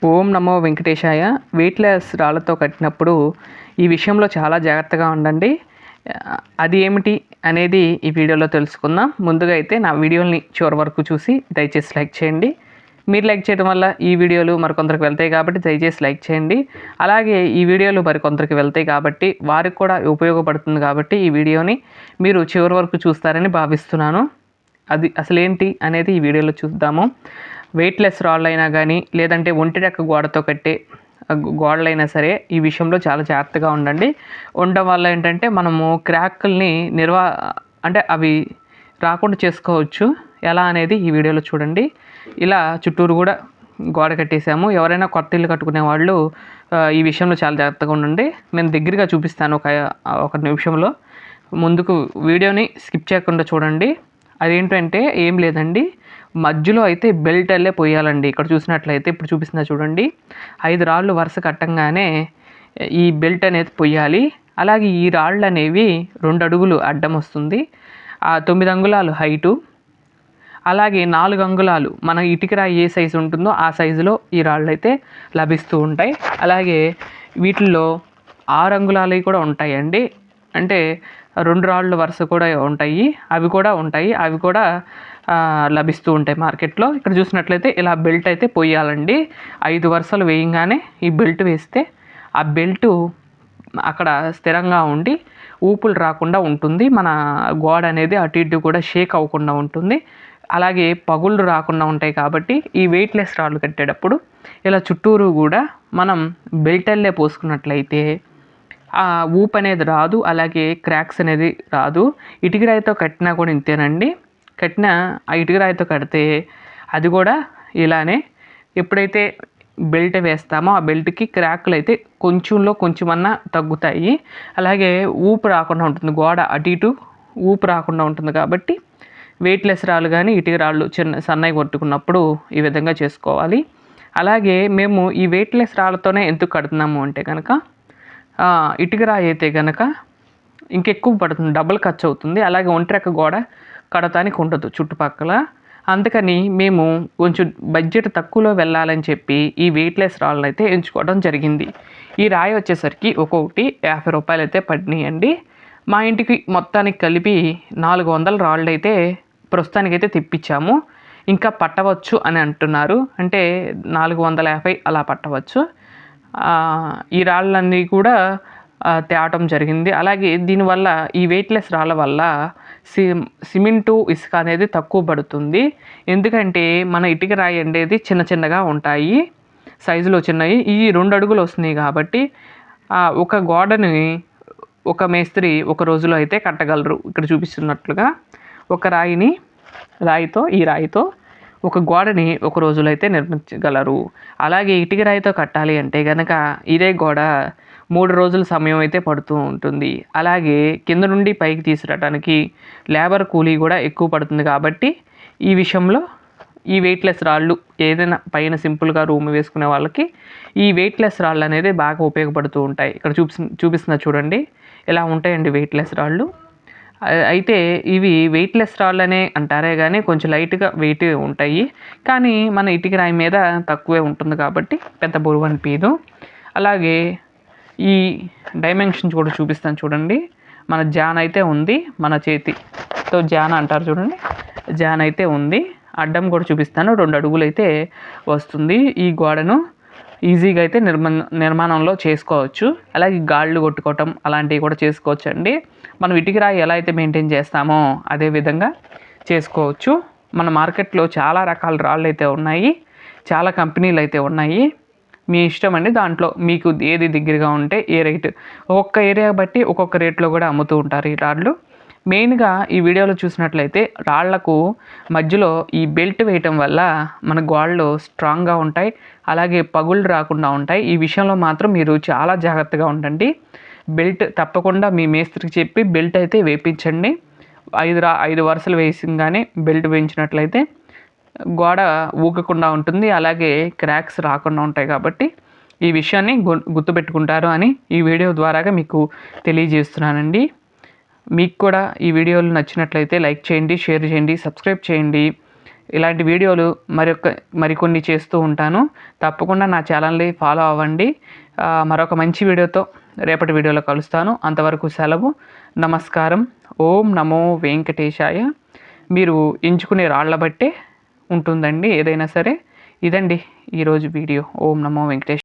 ఓం నమో వెంకటేశాయ. Weightless రాళ్ళతో కట్టినప్పుడు ఈ విషయంలో చాలా జాగ్రత్తగా ఉండండి. అది ఏమిటి అనేది ఈ వీడియోలో తెలుసుకుందాం. ముందుగా అయితే నా వీడియోని చివరి వరకు చూసి దయచేసి లైక్ చేయండి. మీరు లైక్ చేయడం వల్ల ఈ వీడియోలు మరికొందరికి వెళ్తాయి కాబట్టి దయచేసి లైక్ చేయండి. అలాగే ఈ వీడియోలు మరికొందరికి వెళ్తాయి కాబట్టి వారికి కూడా ఉపయోగపడుతుంది కాబట్టి ఈ వీడియోని మీరు చివరి వరకు చూస్తారని భావిస్తున్నాను. అది అసలేంటి అనేది ఈ వీడియోలో చూద్దాము. వెయిట్‌లెస్ రాళ్ళైనా కానీ లేదంటే ఒంటి రెక్క గోడతో కట్టే గోడలైనా సరే ఈ విషయంలో చాలా జాగ్రత్తగా ఉండండి. ఉండడం వల్ల ఏంటంటే మనము క్రాకుల్ని అంటే అవి రాకుండా చేసుకోవచ్చు. ఎలా అనేది ఈ వీడియోలో చూడండి. ఇలా చుట్టూరు కూడా గోడ కట్టేసాము. ఎవరైనా కొత్త ఇల్లు కట్టుకునే వాళ్ళు ఈ విషయంలో చాలా జాగ్రత్తగా ఉండండి. నేను దగ్గరగా చూపిస్తాను ఒక నిమిషంలో. ముందుకు వీడియోని స్కిప్ చేయకుండా చూడండి. అదేంటంటే ఏం లేదండి, మధ్యలో అయితే బెల్ట్ అల్లే పోయాలండి. ఇక్కడ చూసినట్లయితే ఇప్పుడు చూపిస్తున్నా చూడండి, 5 రాళ్ళు వరుస కట్టంగానే ఈ బెల్ట్ అనేది పొయ్యాలి. అలాగే ఈ రాళ్ళు అనేవి 2 అడుగులు అడ్డం వస్తుంది. 9 అంగుళాలు హైటు, అలాగే 4 అంగుళాలు మన ఇటుక రాయి ఏ సైజు ఉంటుందో ఆ సైజులో ఈ రాళ్ళు అయితే లభిస్తూ ఉంటాయి. అలాగే వీటిల్లో 6 అంగుళాలవి కూడా ఉంటాయండి. అంటే 2 రాళ్ళు వరుస కూడా ఉంటాయి. అవి కూడా లభిస్తూ ఉంటాయి మార్కెట్లో. ఇక్కడ చూసినట్లయితే ఇలా బెల్ట్ అయితే పొయ్యాలండి. 5 వరుసలు వేయంగానే ఈ బెల్ట్ వేస్తే ఆ బెల్టు అక్కడ స్థిరంగా ఉండి ఊపులు రాకుండా ఉంటుంది. మన గోడ అనేది అటు ఇటు కూడా షేక్ అవ్వకుండా ఉంటుంది. అలాగే పగుళ్ళు రాకుండా ఉంటాయి. కాబట్టి ఈ వెయిట్‌లెస్ రాళ్ళు కట్టేటప్పుడు ఇలా చుట్టూరు కూడా మనం బెల్ట్ అల్లే పోసుకున్నట్లయితే ఊపు అనేది రాదు. అలాగే క్రాక్స్ అనేది రాదు. ఇటుక రాయితో కట్టినా కూడా ఇంతేనండి. ఆ ఇటుక రాయితో కడితే అది కూడా ఇలానే ఎప్పుడైతే బెల్ట్ వేస్తామో ఆ బెల్ట్కి క్రాక్లు అయితే కొంచెమన్నా తగ్గుతాయి. అలాగే ఊపు రాకుండా ఉంటుంది. గోడ అటు ఇటు ఊపు రాకుండా ఉంటుంది. కాబట్టి వెయిట్‌లెస్ రాళ్ళు కానీ ఇటుక రాళ్ళు సన్నగా కొట్టుకున్నప్పుడు ఈ విధంగా చేసుకోవాలి. అలాగే మేము ఈ వెయిట్‌లెస్ రాళ్ళతోనే ఎందుకు కడుతున్నాము అంటే కనుక ఇటుక రాయి అయితే కనుక ఇంకెక్కువ పడుతుంది, డబుల్ ఖర్చు అవుతుంది. అలాగే ఒంటెక్క గోడ కడతానికి ఉండదు చుట్టుపక్కల. అందుకని మేము కొంచెం బడ్జెట్ తక్కువలో వెళ్ళాలని చెప్పి ఈ వెయిట్‌లెస్ రాళ్ళను అయితే ఎంచుకోవడం జరిగింది. ఈ రాయి వచ్చేసరికి ఒక్కొక్కటి 50 రూపాయలు అయితే పడినాయండి. మా ఇంటికి మొత్తానికి కలిపి 400 రాళ్ళు అయితే ప్రస్తుతానికైతే తెప్పించాము. ఇంకా పట్టవచ్చు అని అంటున్నారు. అంటే 450 అలా పట్టవచ్చు. ఈ రాళ్ళన్నీ కూడా తేవటం జరిగింది. అలాగే దీనివల్ల ఈ వెయిట్‌లెస్ రాళ్ళ వల్ల సిమెంటు, ఇసుక అనేది తక్కువ పడుతుంది. ఎందుకంటే మన ఇటుక రాయి అనేది చిన్నగా ఉంటాయి, సైజులో చిన్నవి. ఈ 2 అడుగులు వస్తున్నాయి కాబట్టి ఒక గోడని ఒక మేస్త్రి ఒక రోజులో అయితే కట్టగలరు. ఇక్కడ చూపిస్తున్నట్లుగా ఒక రాయితో ఒక గోడని ఒక రోజులో అయితే నిర్మించగలరు. అలాగే ఇటుక రాయితో కట్టాలి అంటే కనుక ఇదే గోడ 3 రోజుల సమయం అయితే పడుతూ ఉంటుంది. అలాగే కింద నుండి పైకి తీసుకురావడానికి లేబర్ కూలీ కూడా ఎక్కువ పడుతుంది. కాబట్టి ఈ విషయంలో ఈ వెయిట్‌లెస్ రాళ్ళు ఏదైనా పైన సింపుల్గా రూమ్ వేసుకునే వాళ్ళకి ఈ వెయిట్‌లెస్ రాళ్ళు అనేది బాగా ఉపయోగపడుతూ ఉంటాయి. ఇక్కడ చూపిస్తున్నా చూడండి, ఇలా ఉంటాయండి వెయిట్‌లెస్ రాళ్ళు. అయితే ఇవి వెయిట్‌లెస్ రాళ్ళనే అంటారే కానీ కొంచెం లైట్‌గా వెయిట్ ఉంటాయి. కానీ మన ఇటుక రాయి మీద తక్కువే ఉంటుంది కాబట్టి పెద్ద బరువు అనిపించదు. అలాగే ఈ డైమెన్షన్స్ కూడా చూపిస్తాను చూడండి. మన జాన్ అయితే ఉంది, మన చేతితో జాన్ అంటారు చూడండి, జాన్ అయితే ఉంది. అడ్డం కూడా చూపిస్తాను, 2 అడుగులు అయితే వస్తుంది. ఈ గోడను ఈజీగా అయితే నిర్మాణంలో చేసుకోవచ్చు. అలాగే గాళ్ళు కొట్టుకోవటం అలాంటివి కూడా చేసుకోవచ్చు అండి. మనం ఇటుక రాయి ఎలా అయితే మెయింటైన్ చేస్తామో అదే విధంగా చేసుకోవచ్చు. మన మార్కెట్లో చాలా రకాల రాళ్ళు అయితే ఉన్నాయి, చాలా కంపెనీలు అయితే ఉన్నాయి. మీ ఇష్టం అండి. దాంట్లో మీకు ఏది దగ్గరగా ఉంటే ఏ రేటు, ఒక్కొక్క ఏరియా బట్టి ఒక్కొక్క రేట్లో కూడా అమ్ముతూ ఉంటారు ఈ రాళ్ళు. మెయిన్గా ఈ వీడియోలో చూసినట్లయితే రాళ్లకు మధ్యలో ఈ బెల్ట్ వేయటం వల్ల మన గోడలు స్ట్రాంగ్గా ఉంటాయి. అలాగే పగుళ్ళు రాకుండా ఉంటాయి. ఈ విషయంలో మాత్రం మీరు చాలా జాగ్రత్తగా ఉండండి. బెల్ట్ తప్పకుండా మీ మేస్త్రికి చెప్పి బెల్ట్ అయితే వేయించండి. 5 వరుసలు వేసింగానే బెల్ట్ వేయించినట్లయితే గోడ ఊగకుండా ఉంటుంది. అలాగే క్రాక్స్ రాకుండా ఉంటాయి. కాబట్టి ఈ విషయాన్ని గుర్తుపెట్టుకుంటారు అని ఈ వీడియో ద్వారాగా మీకు తెలియజేస్తున్నానండి. మీకు కూడా ఈ వీడియోలు నచ్చినట్లయితే లైక్ చేయండి, షేర్ చేయండి, సబ్స్క్రైబ్ చేయండి. ఇలాంటి వీడియోలు మరికొన్ని చేస్తూ ఉంటాను. తప్పకుండా నా ఛానల్ని ఫాలో అవ్వండి. మరొక మంచి వీడియోతో రేపటి వీడియోలో కలుస్తాను. అంతవరకు సెలవు. నమస్కారం. ఓం నమో వెంకటేశాయ. మీరు ఎంచుకునే రాళ్ల బట్టే ఉంటుందండి ఏదైనా సరే. ఇదండి ఈరోజు వీడియో. ఓం నమో వెంకటేశాయ.